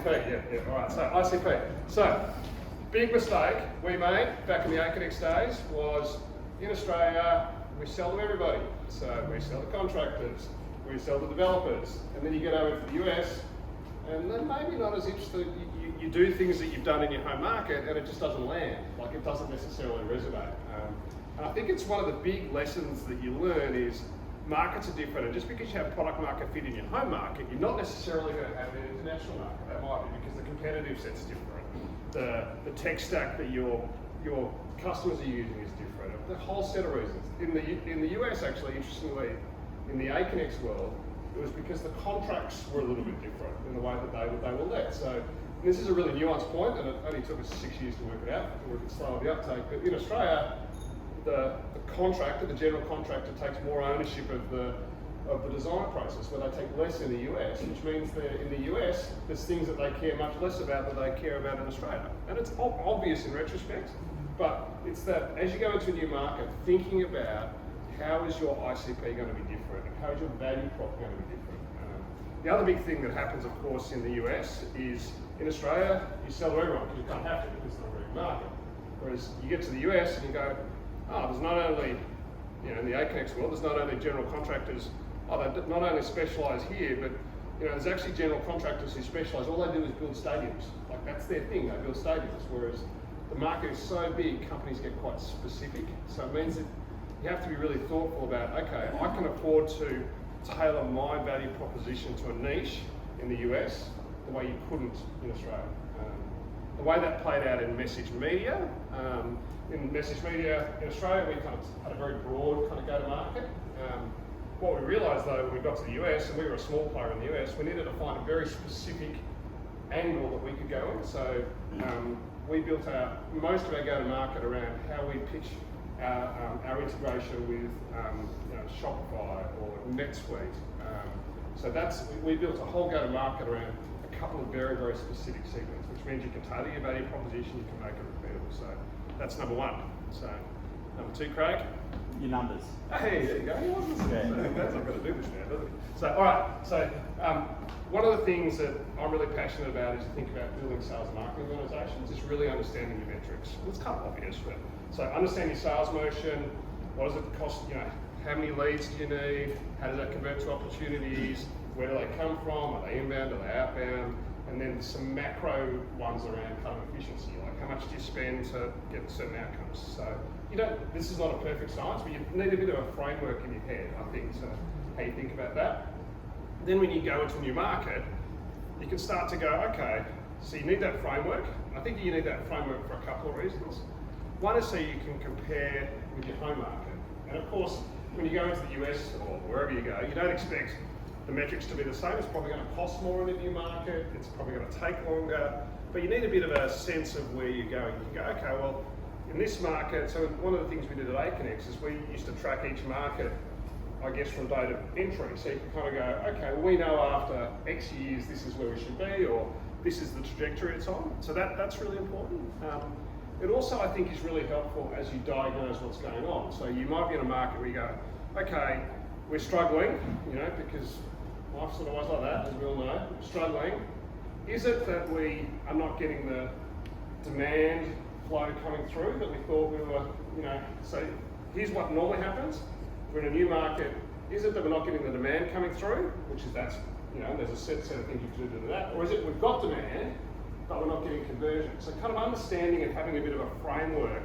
ICP, all right, so ICP. So, big mistake we made back in the Aconex days was, in Australia, we sell to everybody. So we sell to contractors, we sell to developers, and then you get over to the US, and then maybe not as interested, you do things that you've done in your home market, and it just doesn't land, like it doesn't necessarily resonate. And I think it's one of the big lessons that you learn is markets are different, and just because you have product market fit in your home market, you're not necessarily going to have an international market. That might be because the competitive set's different. The tech stack that your customers are using is different. The whole set of reasons. In the US, actually, interestingly, in the Aconex world, it was because the contracts were a little bit different in the way that they were let. So this is a really nuanced point, and it only took us 6 years to work it out. We could slow the uptake, but in Australia, the contractor, the general contractor, takes more ownership of the design process, where they take less in the US, which means that in the US, there's things that they care much less about than they care about in Australia. And it's obvious in retrospect, but it's that as you go into a new market, thinking about how is your ICP going to be different, and how is your value prop going to be different. The other big thing that happens, of course, in the US is in Australia, you sell to everyone because you can't have to because it's not a big market. Whereas you get to the US and you go, oh, there's not only, in the Aconex world, there's not only general contractors, they not only specialise here, but there's actually general contractors who specialise, all they do is build stadiums. Like that's their thing, they build stadiums. Whereas the market is so big, companies get quite specific. So it means that you have to be really thoughtful about, okay, I can afford to tailor my value proposition to a niche in the US the way you couldn't in Australia. The way that played out in message media, in Australia, we kind of had a very broad kind of go-to-market. What we realised though, when we got to the US, and we were a small player in the US, we needed to find a very specific angle that we could go in. So we built most of our go-to-market around how we pitch our integration with Shopify or NetSuite. So we built a whole go-to-market around a couple of very, very specific segments, which means you can tailor your value proposition, you can make it repeatable. So that's number one. So number two, Craig? Your numbers. Hey, there you go. He wasn't that's not going to do this now, does it? So, all right. So, one of the things that I'm really passionate about is to think about building sales and marketing organisations. Is really understanding your metrics. It's kind of obvious, but so understand your sales motion. What does it cost? How many leads do you need? How does that convert to opportunities? Where do they come from? Are they inbound? Are they outbound? And then some macro ones around kind of efficiency, like how much do you spend to get certain outcomes. So this is not a perfect science, but you need a bit of a framework in your head, I think, to how you think about that. Then when you go into a new market, you can start to go, okay, so you need that framework. I think you need that framework for a couple of reasons. One is so you can compare with your home market. And of course, when you go into the US or wherever you go, you don't expect the metrics to be the same. It's probably going to cost more in a new market. It's probably going to take longer. But you need a bit of a sense of where you're going. You can go, okay, well, in this market, so one of the things we did at Aconex is we used to track each market, I guess, from date of entry. So you can kind of go, okay, well, we know after X years this is where we should be, or this is the trajectory it's on. So that's really important. It also, I think, is really helpful as you diagnose what's going on. So you might be in a market where you go, okay, we're struggling, because life's sort of always like that, as we all know, struggling. Is it that we are not getting the demand flow coming through that we thought we were, so here's what normally happens. We're in a new market. Is it that we're not getting the demand coming through, which is there's a set of things you can do to that, or is it we've got demand, but we're not getting conversion? So kind of understanding and having a bit of a framework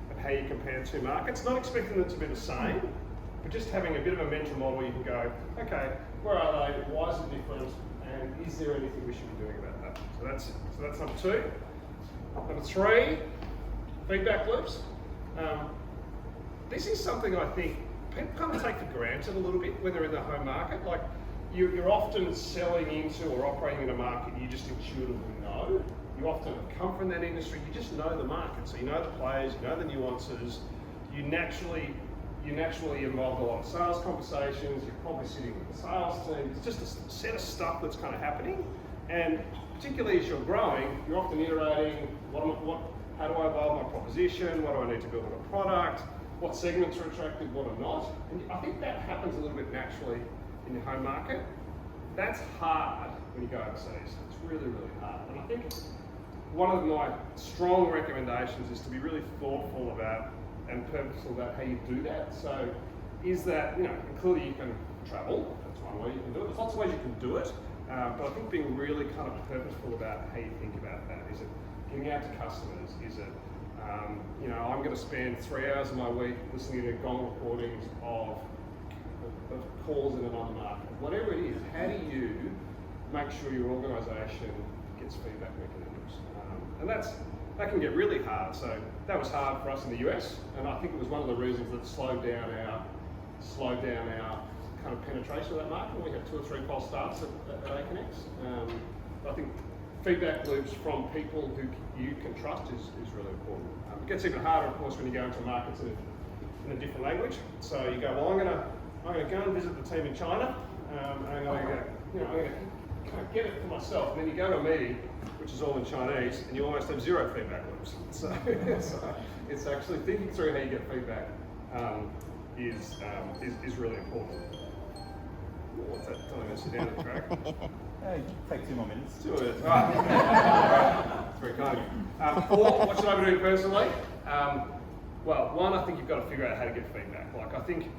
of how you compare two markets, not expecting them to be the same, but just having a bit of a mental model you can go, okay, where are they, why is it different, and is there anything we should be doing about that? So that's number two. Number three, feedback loops. This is something I think people kind of take for granted a little bit when they're in the home market. Like you're often selling into or operating in a market you just intuitively know. You often have come from that industry, you just know the market. So you know the players, you know the nuances, you naturally involve a lot of sales conversations, you're probably sitting with the sales team. It's just a set of stuff that's kind of happening. And particularly as you're growing, you're often iterating, how do I evolve my proposition? What do I need to build in a product? What segments are attractive, what are not? And I think that happens a little bit naturally in your home market. That's hard when you go overseas. It's really, really hard. And I think one of my strong recommendations is to be really thoughtful about and purposeful about how you do that. So is that, clearly you can travel, that's one way you can do it. There's lots of ways you can do it, but I think being really kind of purposeful about how you think about that. Is it getting out to customers? Is it, I'm going to spend 3 hours of my week listening to gong recordings of calls in another market? Whatever it is, how do you make sure your organisation gets feedback mechanisms? And that can get really hard. So that was hard for us in the US, and I think it was one of the reasons that slowed down our kind of penetration of that market. We had 2 or 3 false starts at Aconex. I think feedback loops from people who you can trust is really important. It gets even harder, of course, when you go into markets in a different language. So you go, well, I'm going to go and visit the team in China, and I'm going to kind of get it for myself. And then you go to a meeting, which is all in Chinese, and you almost have 0 feedback loops. So it's actually thinking through how you get feedback is really important. What's that telling us? You're down the track? Take 2 more minutes. 2 minutes. Right. That's very kind of you. 4, what should I be doing personally? Well, 1, I think you've got to figure out how to get feedback. Like, I think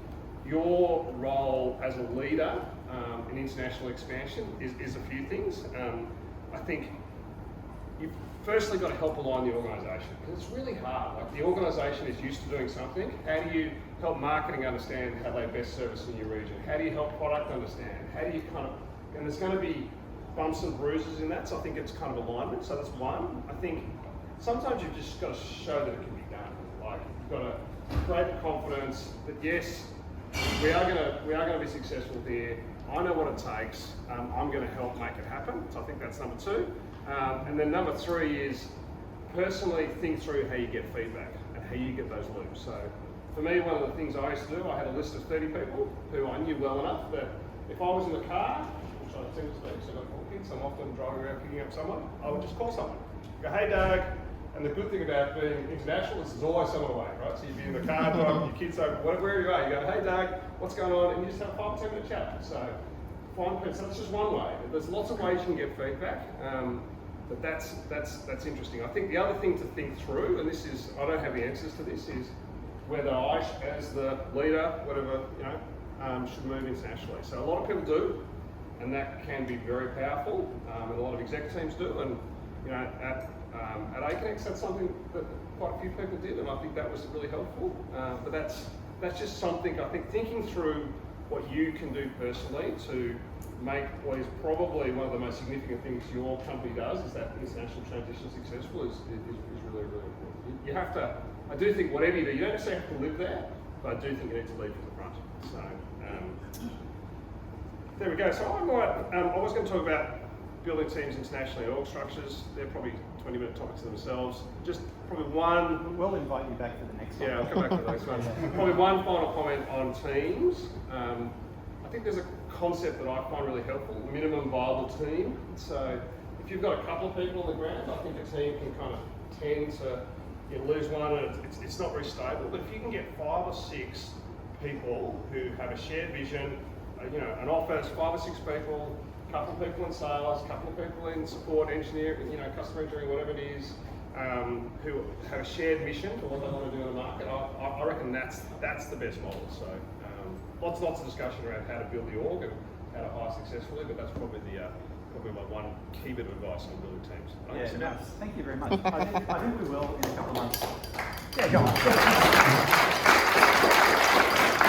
your role as a leader in international expansion is a few things. I think you've firstly got to help align the organisation, because it's really hard. Like, the organisation is used to doing something. How do you help marketing understand how they best service in your region? How do you help product understand? How do you and there's going to be bumps and bruises in that, so I think it's kind of alignment. So that's 1. I think sometimes you've just got to show that it can be done. Like, you've got to create the confidence that yes, we are going to be successful here. I know what it takes. I'm going to help make it happen. So I think that's number 2. And then number 3 is personally think through how you get feedback and how you get those loops. So for me, one of the things I used to do, I had a list of 30 people who I knew well enough that if I was in the car, which I tend to be, so I've got 4 kids, I'm often driving around picking up someone, I would just call someone. Go, hey Doug. And the good thing about being international is there's always someone away, right? So you'd be in the car driving your kids over, wherever you are, you go, hey Doug, what's going on? And you just have a 5 or 10 minute chat. So that's just one way. There's lots of ways you can get feedback, but that's interesting. I think the other thing to think through, and this is, I don't have the answers to this, is whether I, as the leader, whatever, should move internationally. So a lot of people do, and that can be very powerful, and a lot of exec teams do, and at Aconex, that's something that quite a few people did, and I think that was really helpful. But that's just something, I think, thinking through what you can do personally to make what is probably one of the most significant things your company does, is that international transition successful, is really, really important. You have to, I do think whatever you do, you don't necessarily have to live there, but I do think you need to lead from the front. So there we go. So I was going to talk about building teams internationally, org structures. They're probably 20-minute topics to themselves. Just probably one. We'll invite you back for the next one. Yeah, I'll come back to the next one. Probably one final comment on teams. I think there's a concept that I find really helpful: minimum viable team. So if you've got a couple of people on the ground, I think a team can kind of tend to lose one, and it's not very stable. But if you can get 5 or 6 people who have a shared vision, an office, 5 or 6 people. Couple of people in sales, couple of people in support, engineering, customer engineering, whatever it is, who have a shared mission for what they want to do in the market. I reckon that's the best model. So lots of discussion around how to build the org and how to hire successfully, but that's probably my one key bit of advice on building teams. Yeah, nice. Thank you very much. I think we will in a couple of months. Yeah, go on.